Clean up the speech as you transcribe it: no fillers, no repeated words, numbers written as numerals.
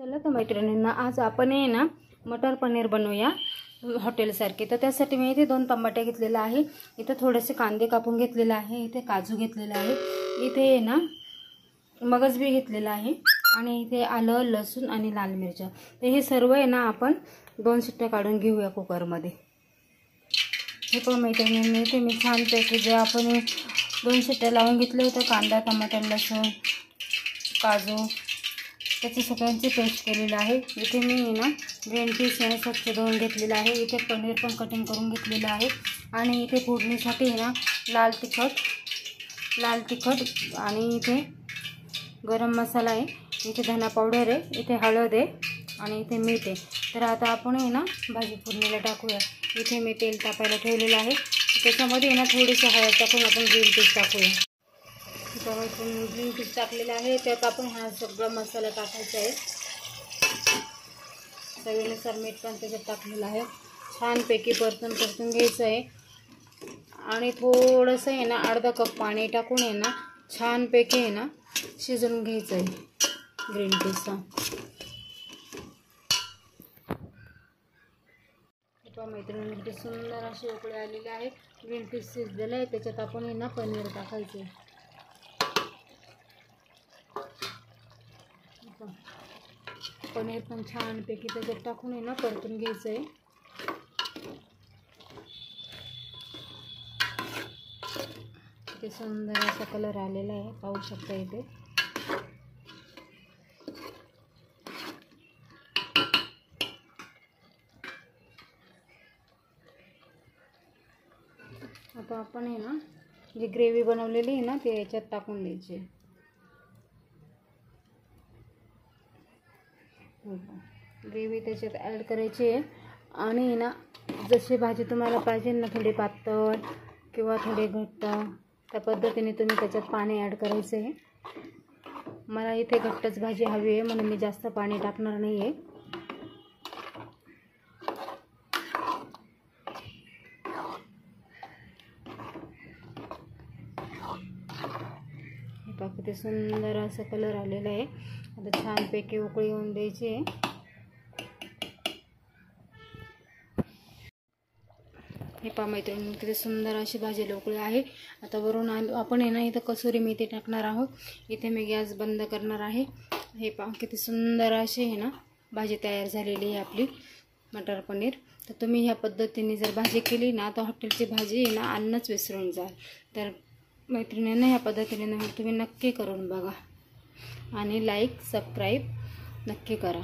चला तर मैत्रिणींना, आज आपण आहे ना मटर पनीर बनवूया हॉटेलसारखे। तर त्यासाठी मी इथे 2 टमाटे घेतलेले आहे, इथे थोडेसे कांदे कापून घेतलेले आहे, इथे काजू घेतलेले आहे, इथे आहे ना मगज बी घेतलेला आहे आणि इथे आलं लसूण आणि लाल मिरच्या। तर हे सर्व आहे ना आपण 2 शिट्ट्या काढून घेऊया कुकरमध्ये। हे पण मैत्रिणींनी इथे मी छान पैकी जे आपण 2 शिट्ट्या लावून घेतले होते, कांदा टमाटर लसूण काजू त्याची सगळ्यांची पेस्ट केलेली आहे। इथे मी ना ग्रीन पीस स्वच्छ धुवून घेतलेला आहे, इथे पनीर पण कटिंग करून घेतलेलं आहे आणि इथे फोडणीसाठी ना लाल तिखट आणि इथे गरम मसाला आहे, इथे धना पावडर आहे, इथे हळद आहे आणि इथे मीठ आहे। तर आता आपण आहे ना भाजी फोडणीला टाकूया। इथे मी तेल तापायला ठेवलेलं आहे, त्याच्यामध्ये ना थोडीशी हळद टाकून आपण ग्रीन पीस टाकूया। आपण ग्रीन पीस टाकलेला आहे, त्यात आपण हा सगळा मसाला टाकायचा आहे। चवीनुसार मीठ पण त्याच्यात टाकलेलं आहे। छानपैकी परतून घ्यायचं आहे आणि थोडंसं आहे ना अर्धा कप पाणी टाकून आहे ना छानपैकी आहे ना शिजवून घ्यायचं आहे ग्रीन पीसचा। मैत्रिणींची सुंदर अशी उकळी आलेली आहे, ग्रीन पीस शिजलेलं आहे, त्याच्यात आपण आहे ना पनीर टाकायचं आहे। पनीर पण छानपैकी त्याच्यात टाकून आहे ना परतून घ्यायचं आहे। इथे सुंदर असा कलर आलेला आहे, पाहू शकता इथे। आता आपण आहे ना जी ग्रेव्ही बनवलेली आहे ना ते याच्यात टाकून द्यायची। ग्रेव्ही त्याच्यात ॲड करायची आहे आणि ना जशी भाजी तुम्हाला पाहिजे ना, थोडी पातळ किंवा थोडी घट्ट, त्या पद्धतीने तुम्ही त्याच्यात पाणी ॲड करायचं आहे। मला इथे घट्टच भाजी हवी आहे म्हणून मी जास्त पाणी टाकणार नाही आहे। हे बघा किती सुंदर असा कलर आलेला आहे। आता छानपैकी उकळी येऊन द्यायची आहे। हे पहा मैत्रिणी किती सुंदर अशी भाजीला उकळी आहे। आता वरून आपण आहे ना इथं कसुरी मेथी टाकणार आहोत। इथे मी गॅस बंद करणार आहे। हे पहा किती सुंदर अशी आहे ना भाजी तयार झालेली आहे आपली मटर पनीर। तर तुम्ही ह्या पद्धतीने जर भाजी केली ना तर हॉटेलची भाजी आहे ना अन्नच विसरून जाल। तर मैत्रिणींना ह्या पद्धतीने तुम्ही नक्की करून बघा आणि लाईक सबस्क्राईब नक्की करा।